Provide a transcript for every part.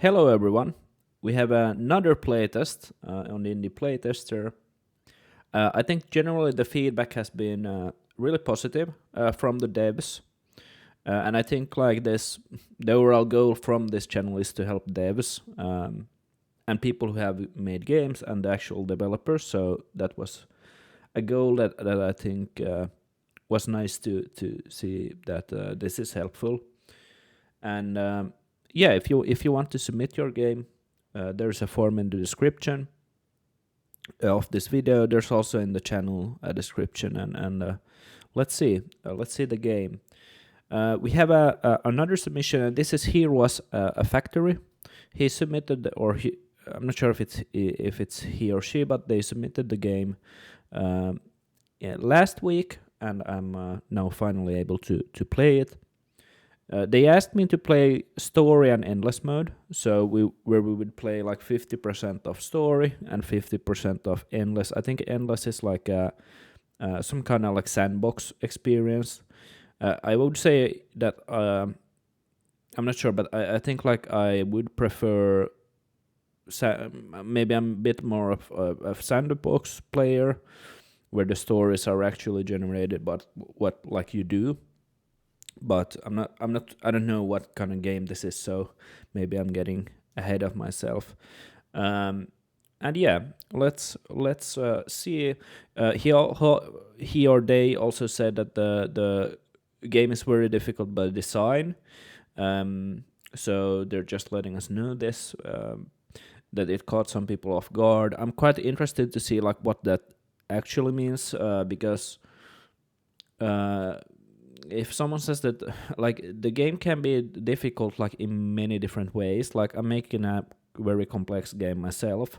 Hello everyone. We have another playtest on the Indie Playtester. I think generally the feedback has been really positive from the devs, and I think like the overall goal from this channel is to help devs and people who have made games and the actual developers. So that was a goal that I think was nice to see that this is helpful. And yeah, if you want to submit your game, there's a form in the description of this video. There's also in the channel a description, and let's see the game. We have another submission, and this is here was a factory. He submitted, or he, I'm not sure if it's he or she, but they submitted the game yeah, last week, and I'm now finally able to play it. They asked me to play story and endless mode, so we would play like 50% of story and 50% of endless. I think endless is like some kind of like sandbox experience. I would say that I'm not sure, but I think like I would prefer. Maybe I'm a bit more of a sandbox player, where the stories are actually generated, but what like you do. But I don't know what kind of game this is, so maybe I'm getting ahead of myself. And yeah, let's see. He or they also said that the game is very difficult by design. So they're just letting us know this, that it caught some people off guard. I'm quite interested to see like what that actually means, because if someone says that like the game can be difficult like in many different ways, like I'm making a very complex game myself,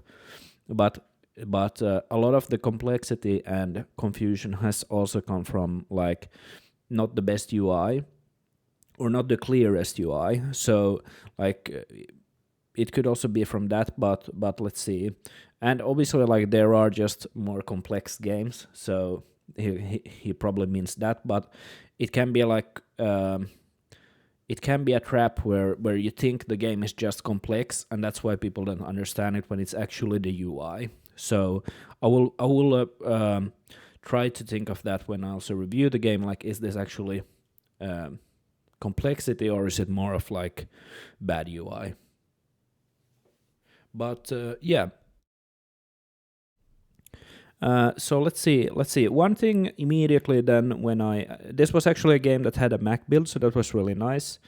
but a lot of the complexity and confusion has also come from like not the best UI or not the clearest UI. So like it could also be from that, but let's see. And obviously like there are just more complex games, so he probably means that, but it can be like it can be a trap where you think the game is just complex, and that's why people don't understand it when it's actually the UI. So I will try to think of that when I also review the game. Like, is this actually complexity, or is it more of like bad UI? But yeah. So let's see. Let's see. One thing immediately then when this was actually a game that had a Mac build, so that was really nice.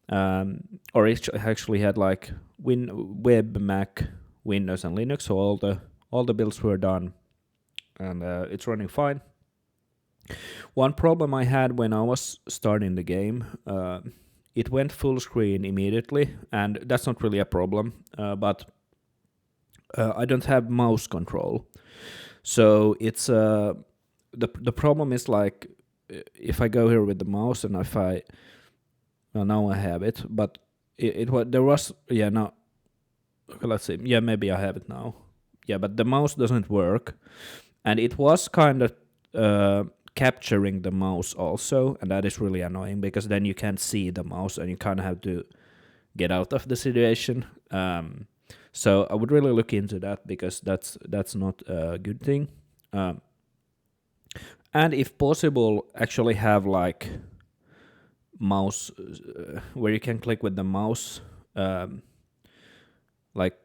Or it actually had like web, Mac, Windows, and Linux. So all the builds were done, and it's running fine. One problem I had when I was starting the game, it went full screen immediately, and that's not really a problem. But I don't have mouse control. So it's the problem is like if I go here with the mouse, and if I well, now I have it, but it was there was yeah no okay, let's see, yeah, maybe I have it now. Yeah, but the mouse doesn't work, and it was kind of capturing the mouse also, and that is really annoying because then you can't see the mouse and you kind of have to get out of the situation. So I would really look into that because that's not a good thing. And if possible, actually have like mouse where you can click with the mouse, like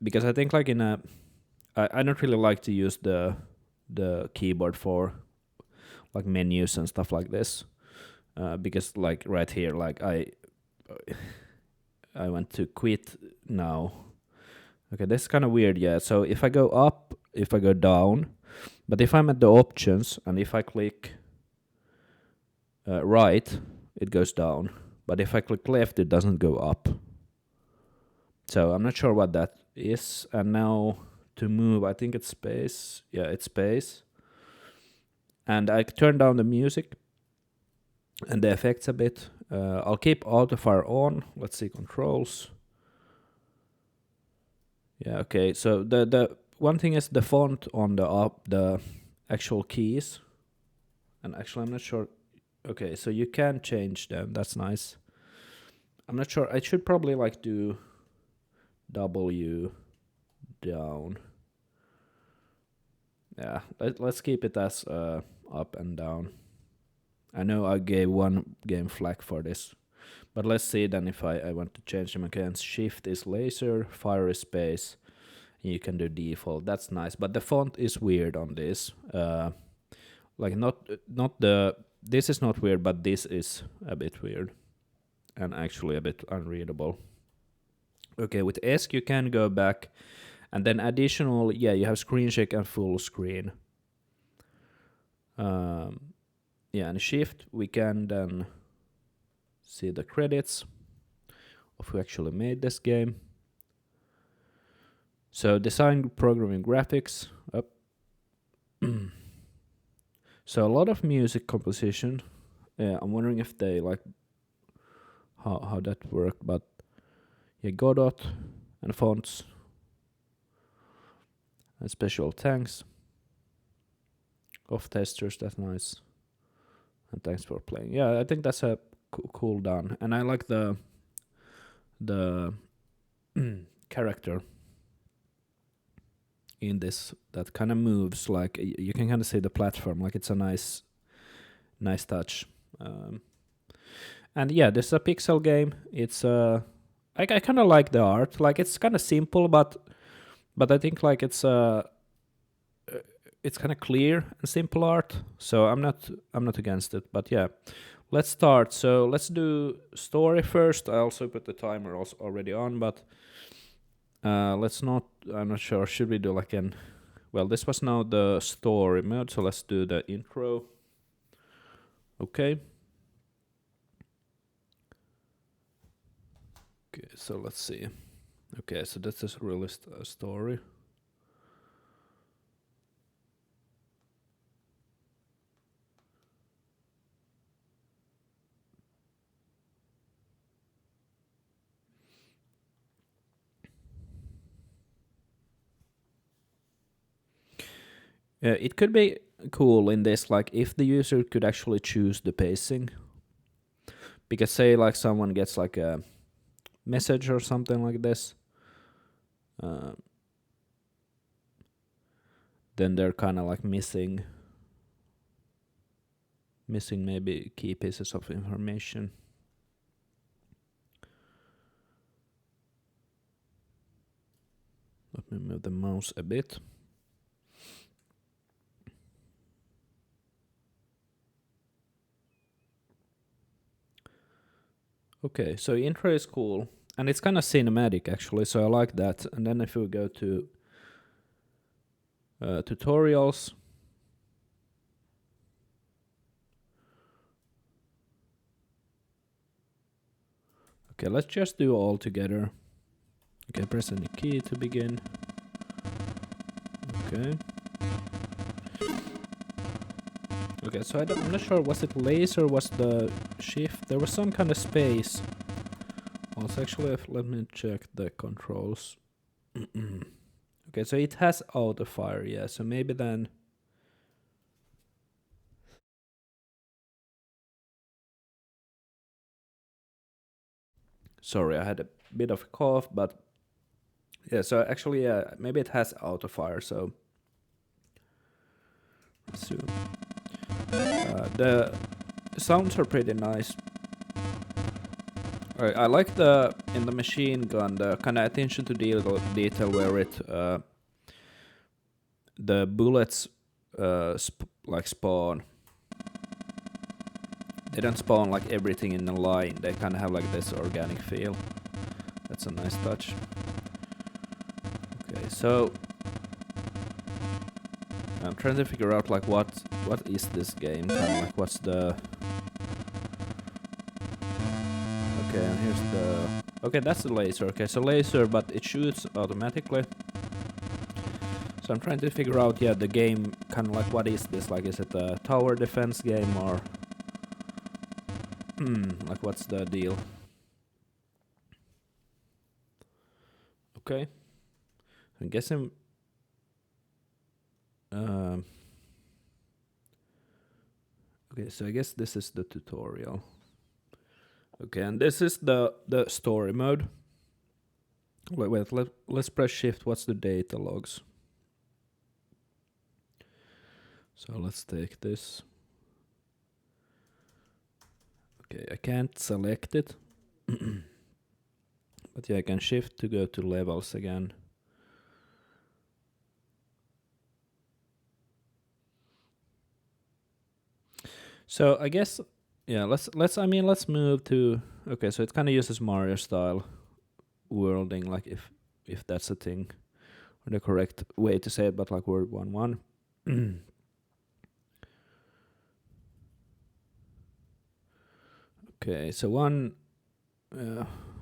because I think like I don't really like to use the keyboard for like menus and stuff like this, because like right here, like I want to quit now. Okay, that's kind of weird, yeah. So if I go up, if I go down, but if I'm at the options and if I click right, it goes down. But if I click left, it doesn't go up. So I'm not sure what that is. And now to move, I think it's space. Yeah, it's space. And I turn down the music and the effects a bit. I'll keep autofire on. Let's see controls. Yeah, okay. So the one thing is the font on the actual keys. And actually, I'm not sure. Okay, so you can change them. That's nice. I'm not sure. I should probably like do W down. Yeah, let's keep it as up and down. I know I gave one game flag for this, but let's see then if I want to change them again. Shift is laser, fire is space, and you can do default. That's nice, but the font is weird on this. Like not the, this is not weird, but this is a bit weird, and actually a bit unreadable. Okay, with ESC you can go back, and then additional, yeah, you have screen shake and full screen. Yeah, and shift we can then see the credits of who actually made this game. So design, programming, graphics, up. So a lot of music composition. I'm wondering if they like how that worked, but yeah, Godot and fonts and special thanks of testers. That's nice. And thanks for playing. Yeah, I think that's a cool done, and I like the character in this that kind of moves, like you can kind of see the platform, like it's a nice touch. And yeah, this is a pixel game. It's I kind of like the art, like it's kind of simple, but I think like it's kind of clear and simple art, so I'm not against it. But yeah, let's start. So let's do story first. I also put the timer also already on, but let's not, I'm not sure, should we do like an, well, this was now the story mode, so let's do the intro. Okay. Okay, so let's see. Okay, so this is really a story. It could be cool in this, like if the user could actually choose the pacing. Because say like someone gets like a message or something like this, then they're kind of like missing maybe key pieces of information. Let me move the mouse a bit. Okay, so intro is cool, and it's kind of cinematic actually, so I like that. And then if we go to tutorials, okay, let's just do all together. Okay, press any key to begin. Okay. Okay, so I'm not sure, was it laser, was the shift? There was some kind of space. Also, actually, let me check the controls. Okay, so it has auto fire, yeah, so maybe then... Sorry, I had a bit of a cough, but... Yeah, so actually, yeah, maybe it has auto fire, so... The sounds are pretty nice. I like the, in the machine gun, the kind of attention to detail where it, the bullets like spawn. They don't spawn like everything in a line, they kind of have like this organic feel. That's a nice touch. Okay, so I'm trying to figure out like what is this game, kind of like what's the... Okay, and here's the... Okay, that's the laser. Okay, so laser, but it shoots automatically. So I'm trying to figure out, yeah, the game, kind of like what is this? Like, is it a tower defense game or... like what's the deal? Okay. I'm guessing... okay, so I guess this is the tutorial. Okay, and this is the story mode. Wait, let's press shift. What's the data logs? So let's take this. Okay, I can't select it. But yeah, I can shift to go to levels again. So I guess, yeah, let's move to, okay, so it kind of uses Mario style worlding, like if that's a thing, or the correct way to say it, but like word 1-1. Okay, so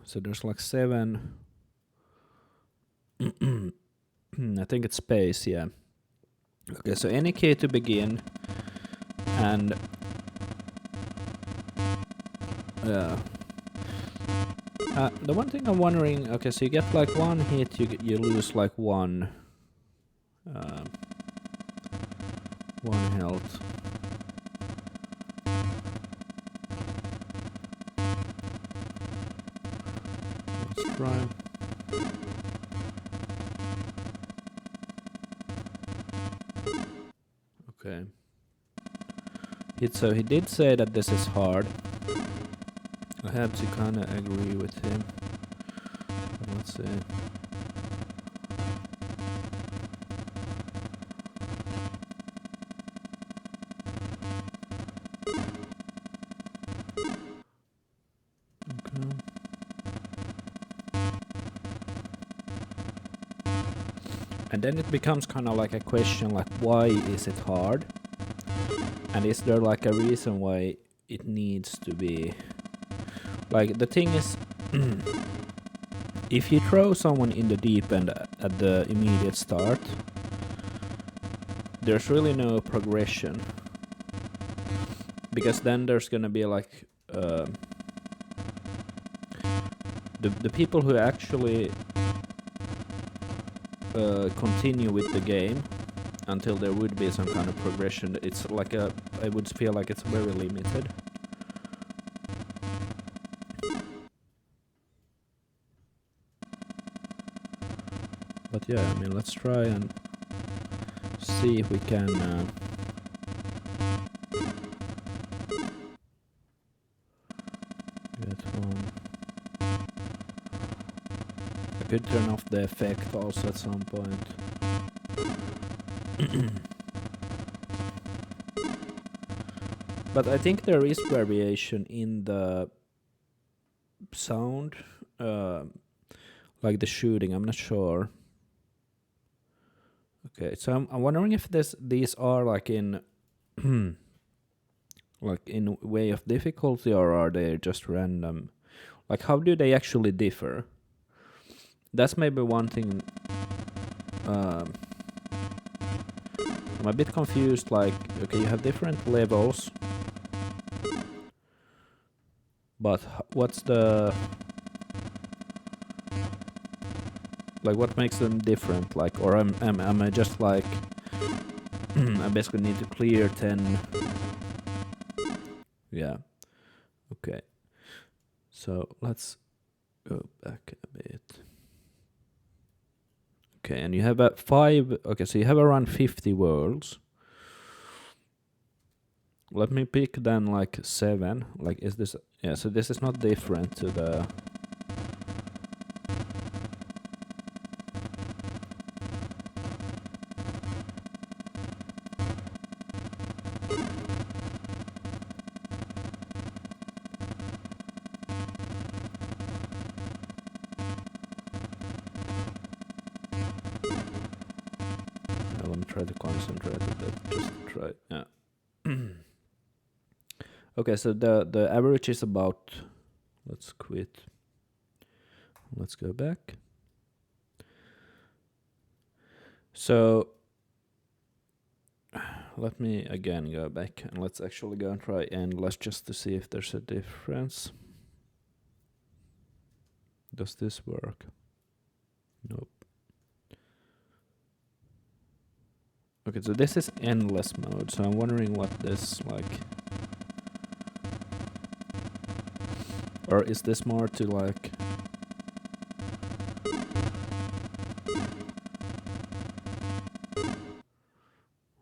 so there's like 7. I think it's space, yeah. Okay, so any key to begin, and the one thing I'm wondering, okay, so you get like 1 hit, you lose like 1 health. Let's try. Okay. So he did say that this is hard. I have to kind of agree with him. Let's see. Okay. And then it becomes kind of like a question, like why is it hard? And is there like a reason why it needs to be? Like the thing is, if you throw someone in the deep end at the immediate start, there's really no progression. Because then there's gonna be like the people who actually continue with the game until there would be some kind of progression. It's like I would feel like it's very limited. But yeah, I mean, let's try and see if we can get one. I could turn off the effect also at some point. But I think there is variation in the sound, like the shooting. I'm not sure. Okay, so I'm wondering if these are like in like in way of difficulty, or are they just random? Like how do they actually differ? That's maybe one thing. I'm a bit confused. Like, okay, you have different levels, but what's the like? What makes them different? Like, or am I just like I basically need to clear 10? Yeah. Okay. So let's go back a bit. Okay, and you have 5. Okay, so you have around 50 worlds. Let me pick then like 7. Like, is this? Yeah, so this is not different to the. Let me try to concentrate a bit. Just try. Yeah. Okay, so the average is about. Let's quit. Let's go back. So let me again go back and let's actually go and try endless just to see if there's a difference. Does this work? Nope. Okay, so this is endless mode, so I'm wondering what this like. Or is this more to like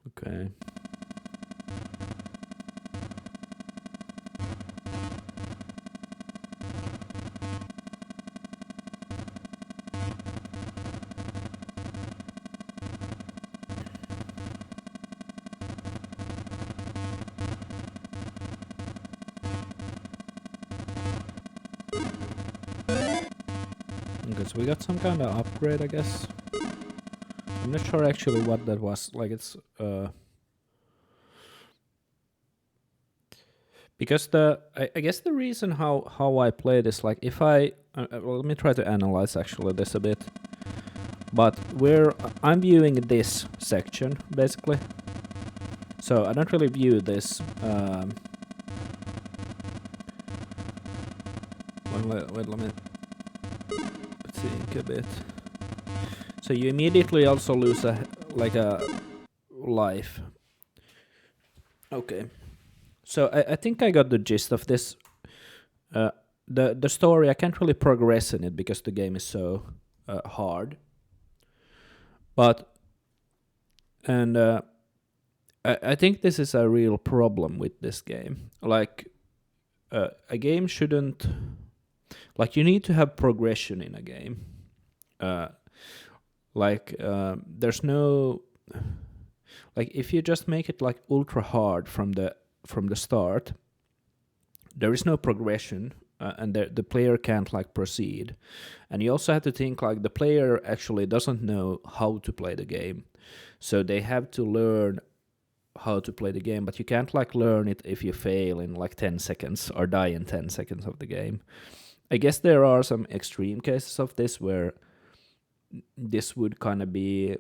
Okay. Okay, so we got some kind of upgrade, I guess. I'm not sure actually what that was. Like it's because I guess the reason how I play this, like if I well, let me try to analyze actually this a bit. But I'm viewing this section basically, so I don't really view this. Wait, let me think a bit. So you immediately also lose a life. Okay. So I think I got the gist of this. The story, I can't really progress in it because the game is so hard. But I think this is a real problem with this game. Like a game shouldn't, like you need to have progression in a game. There's no, like if you just make it like ultra hard from the start, there is no progression, and the player can't like proceed. And you also have to think like the player actually doesn't know how to play the game, so they have to learn how to play the game, but you can't like learn it if you fail in like 10 seconds or die in 10 seconds of the game. I guess there are some extreme cases of this where this would kind of be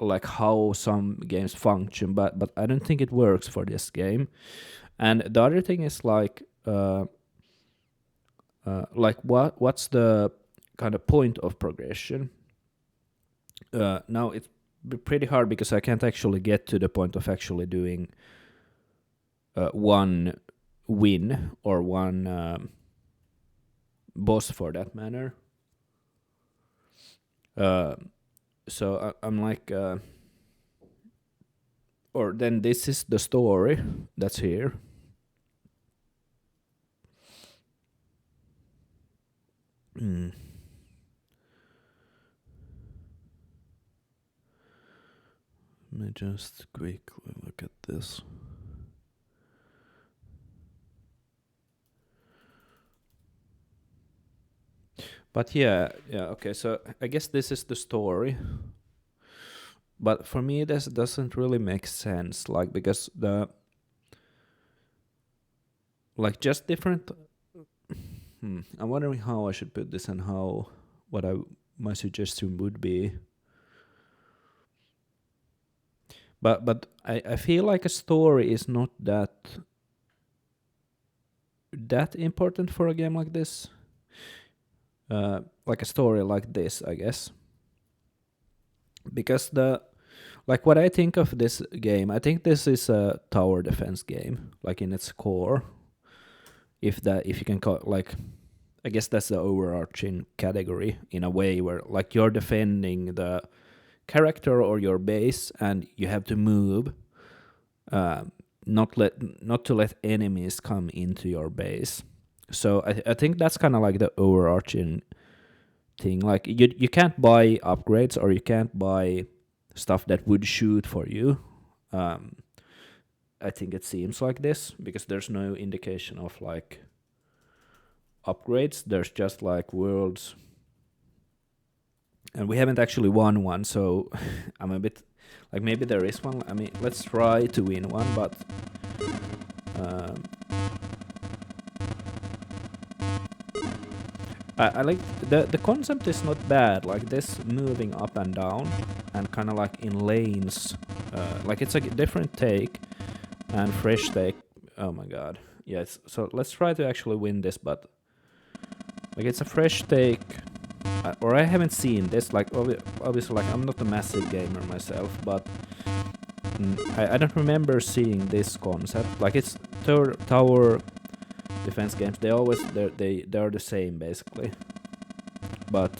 like how some games function, but I don't think it works for this game. And the other thing is like what's the kind of point of progression? Now it's pretty hard because I can't actually get to the point of actually doing one win or one boss for that matter. So I'm like, or then this is the story that's here. Let me just quickly look at this. But yeah, okay, so I guess this is the story. But for me, this doesn't really make sense, like, because just different. I'm wondering how I should put this and my suggestion would be. But I feel like a story is not that important for a game like this. Like a story like this, I guess. Because what I think of this game, I think this is a tower defense game, like in its core. If you can call it, like, I guess that's the overarching category in a way, where like you're defending the character or your base, and you have to move, not to let enemies come into your base. So I think that's kind of like the overarching thing. Like you can't buy upgrades, or you can't buy stuff that would shoot for you. I think it seems like this because there's no indication of like upgrades. There's just like worlds, and we haven't actually won one, so I'm a bit like, maybe there is one. I mean, let's try to win one, but I like the concept is not bad, like this moving up and down and kind of like in lanes, like it's a different take and fresh take. Oh my god, yes. So let's try to actually win this, but like it's a fresh take, or I haven't seen this. Like obviously, like I'm not a massive gamer myself, but I don't remember seeing this concept. Like it's tower defense games, they are the same basically, but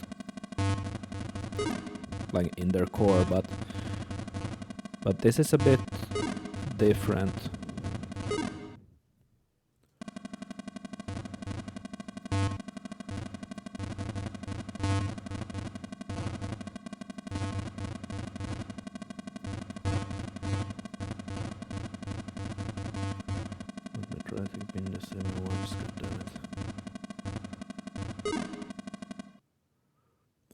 like in their core, but this is a bit different. Let me try to pin this in once. Damn it.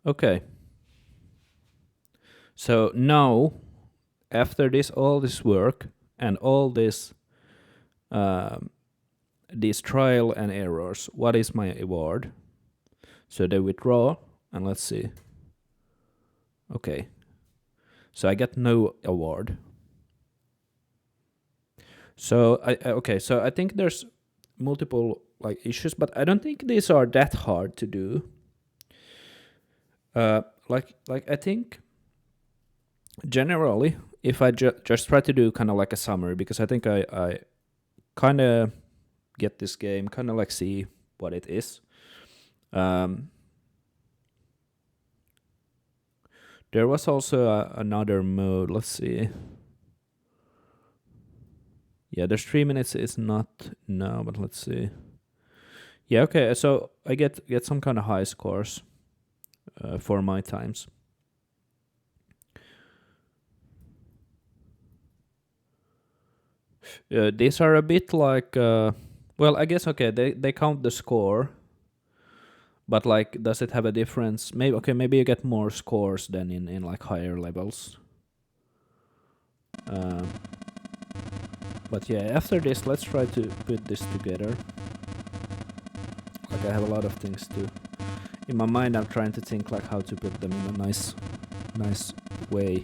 Okay. So now, after all this work and all this, these trial and errors, what is my award? So they withdraw, and let's see. Okay. So I get no award. So so I think there's multiple like issues, but I don't think these are that hard to do. Like I think generally, if I just try to do kind of like a summary, because I think I kind of get this game, kind of like see what it is. There was also another mode. Let's see. Yeah, there's 3 minutes is not now, but let's see. Yeah, okay. So I get some kind of high scores for my times. These are a bit like, well, I guess okay. They count the score, but like, does it have a difference? Maybe you get more scores than in like higher levels. But yeah, after this, let's try to put this together. Like I have a lot of things to. In my mind, I'm trying to think like how to put them in a nice way.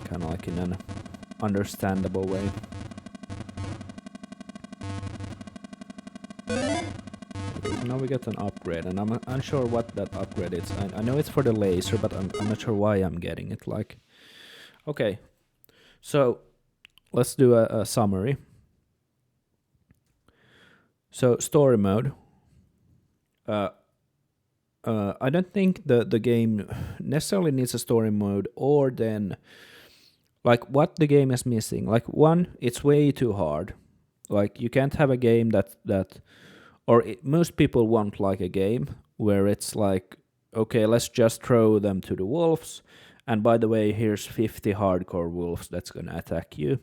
Kind of like in an understandable way. Okay, so now we get an upgrade, and I'm unsure what that upgrade is. I know it's for the laser, but I'm not sure why I'm getting it. Like, okay, so let's do a summary. So story mode. I don't think the game necessarily needs a story mode, or then like what the game is missing. Like one, it's way too hard. Like you can't have a game most people want like a game where it's like, okay, let's just throw them to the wolves, and by the way, here's 50 hardcore wolves that's gonna attack you.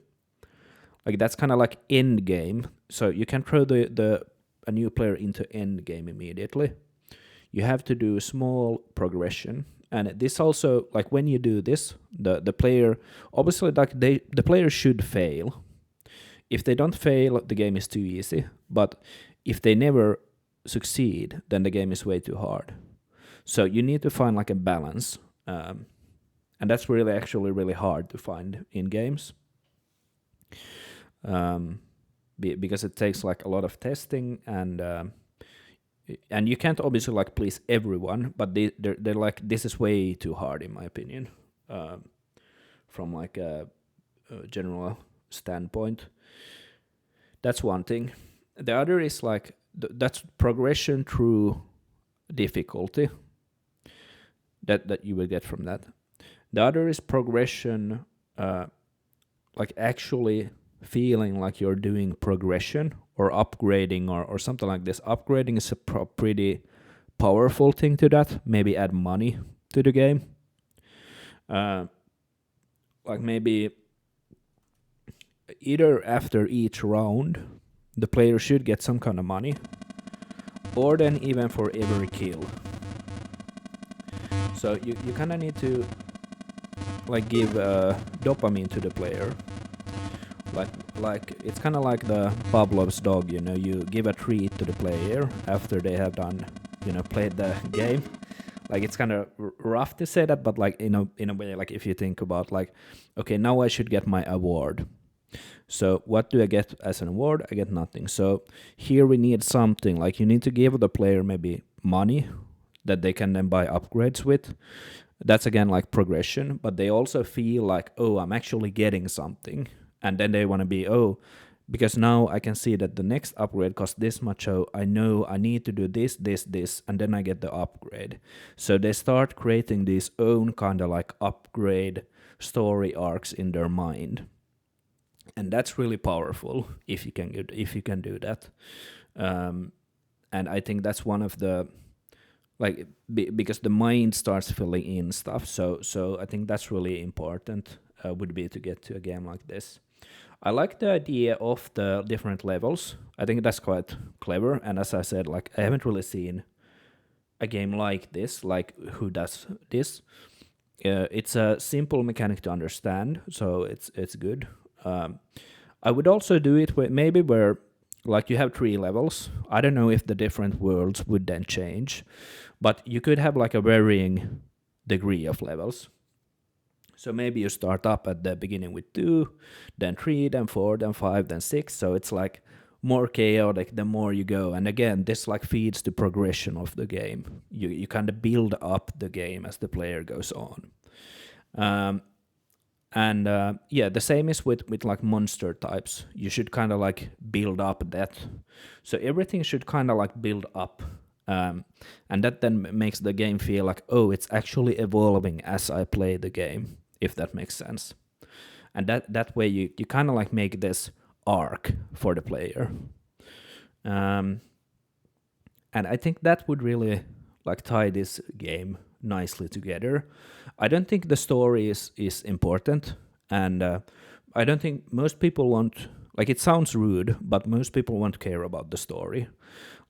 Like that's kind of like end game. So you can throw a new player into end game immediately. You have to do small progression, and this also, like when you do this, the player obviously, like the player should fail. If they don't fail, the game is too easy. But if they never succeed, then the game is way too hard. So you need to find like a balance, and that's actually really hard to find in games. Because it takes like a lot of testing, and you can't obviously like please everyone, but they're like, this is way too hard in my opinion, from like a general standpoint. That's one thing. The other is like that's progression through difficulty that you will get from that. The other is progression, like actually feeling like you're doing progression or upgrading or something like this. Upgrading is a pretty powerful thing to that. Maybe add money to the game. Like maybe either after each round, the player should get some kind of money, or then even for every kill. So you kind of need to like give dopamine to the player. Like it's kind of like the Pavlov's dog, you give a treat to the player after they have done, played the game. Like it's kind of rough to say that, but like in a way, like if you think about like, okay, now I should get my award. So what do I get as an award? I get nothing. So here we need something, like you need to give the player maybe money that they can then buy upgrades with. That's again like progression, but they also feel like, oh, I'm actually getting something. And then they want to be, oh, because now I can see that the next upgrade costs this much, so I know I need to do this, this, this, and then I get the upgrade. So they start creating these own kind of like upgrade story arcs in their mind, and that's really powerful if you can do that. And I think that's one of the like because the mind starts filling in stuff. So I think that's really important. Would be to get to a game like this. I like the idea of the different levels. I think that's quite clever. And as I said, like I haven't really seen a game like this, like who does this. It's a simple mechanic to understand, so it's good. I would also do it maybe where like you have 3 levels. I don't know if the different worlds would then change, but you could have like a varying degree of levels. So maybe you start up at the beginning with 2, then 3, then 4, then 5, then 6. So it's like more chaotic the more you go. And again, this like feeds the progression of the game. You kind of build up the game as the player goes on. Yeah, the same is with like monster types. You should kind of like build up that. So everything should kind of like build up. And that then makes the game feel like, oh, it's actually evolving as I play the game, if that makes sense. And that way you kind of like make this arc for the player. And I think that would really like tie this game nicely together. I don't think the story is important, and I don't think most people want, like it sounds rude, but most people won't care about the story.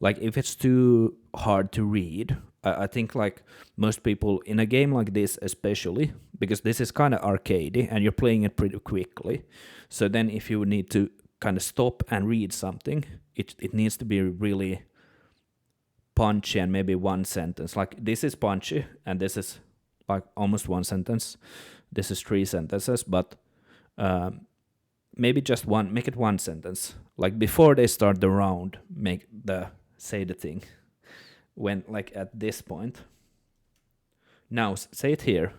Like if it's too hard to read, I think like most people in a game like this especially, because this is kind of arcadey and you're playing it pretty quickly, so then if you need to kind of stop and read something, it needs to be really punchy and maybe one sentence. Like this is punchy and this is like almost one sentence. This is 3 sentences, but maybe just make it one sentence. Like before they start the round, say the thing. When like at this point. Now say it here,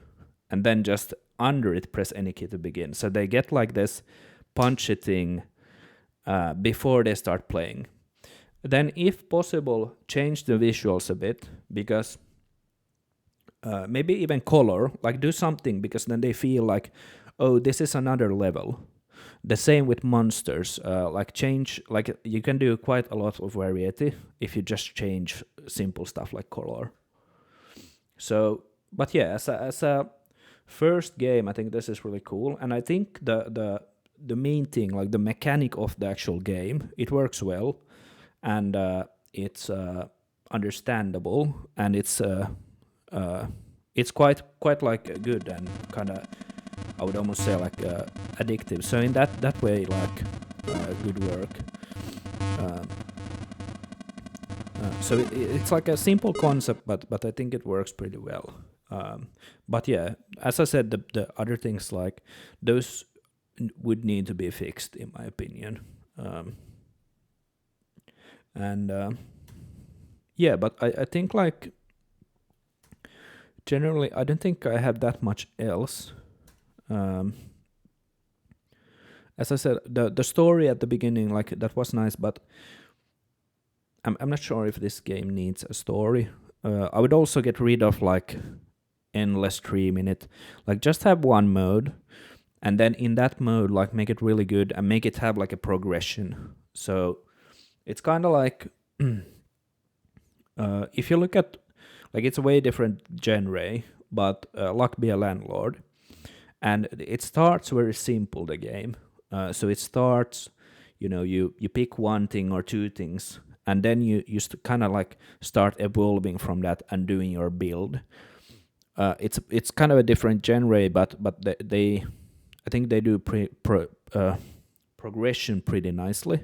and then just under it press any key to begin. So they get like this punchy thing before they start playing. Then, if possible, change the visuals a bit, because maybe even color, like do something, because then they feel like, oh, this is another level. The same with monsters, like change, like you can do quite a lot of variety if you just change simple stuff like color. So, but yeah, as a first game, I think this is really cool, and I think the main thing, like the mechanic of the actual game, it works well, and it's understandable, and it's quite like good and kind of, I would almost say like addictive. So in that way, like good work. So it's like a simple concept, but I think it works pretty well. But yeah, as I said, the other things like those would need to be fixed, in my opinion. Yeah, but I think like generally I don't think I have that much else. As I said, the story at the beginning, like that was nice, but I'm not sure if this game needs a story. I would also get rid of like endless 3-minute, like just have one mode, and then in that mode like make it really good and make it have like a progression. So it's kind of like if you look at, like it's a way different genre, but Luck Be a Landlord, and it starts very simple, the game. So it starts, you pick one thing or 2 things, and then you kind of like start evolving from that and doing your build. It's kind of a different genre, but they I think they do progression pretty nicely.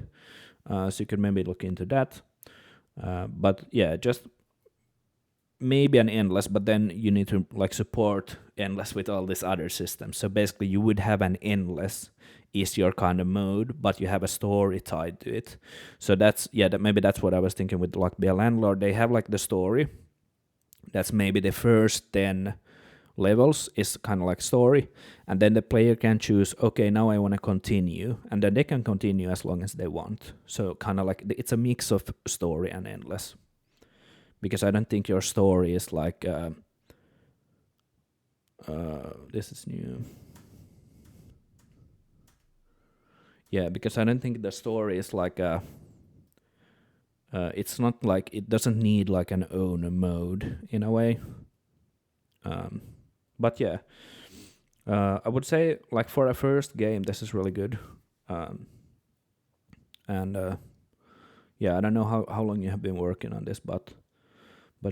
So you could maybe look into that. But yeah, just maybe an endless, but then you need to like support endless with all these other systems. So basically you would have an endless is your kind of mode, but you have a story tied to it. So maybe that's what I was thinking with Luck Be a Landlord. They have like the story. That's maybe the first 10 levels is kind of like story, and then the player can choose, okay, now I want to continue, and then they can continue as long as they want. So kind of like it's a mix of story and endless, because I don't think your story is like this is new. Yeah, because I don't think the story is like it's not like, it doesn't need like an own mode in a way. But yeah, I would say like for a first game, this is really good. And yeah, I don't know how long you have been working on this, but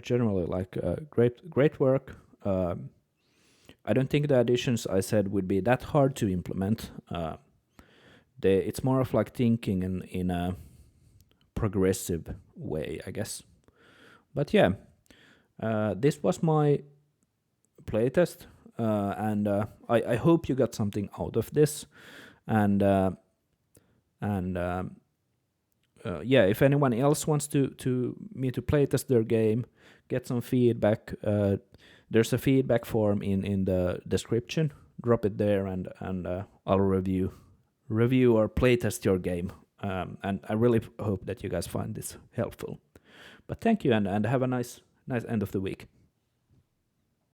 generally like great work. I don't think the additions I said would be that hard to implement. It's more of like thinking in a progressive way, I guess. But yeah, this was my playtest, and I hope you got something out of this. And yeah, if anyone else wants to me to playtest their game, get some feedback, there's a feedback form in the description. Drop it there, and I'll review or playtest your game. And I really hope that you guys find this helpful. But thank you, and have a nice end of the week.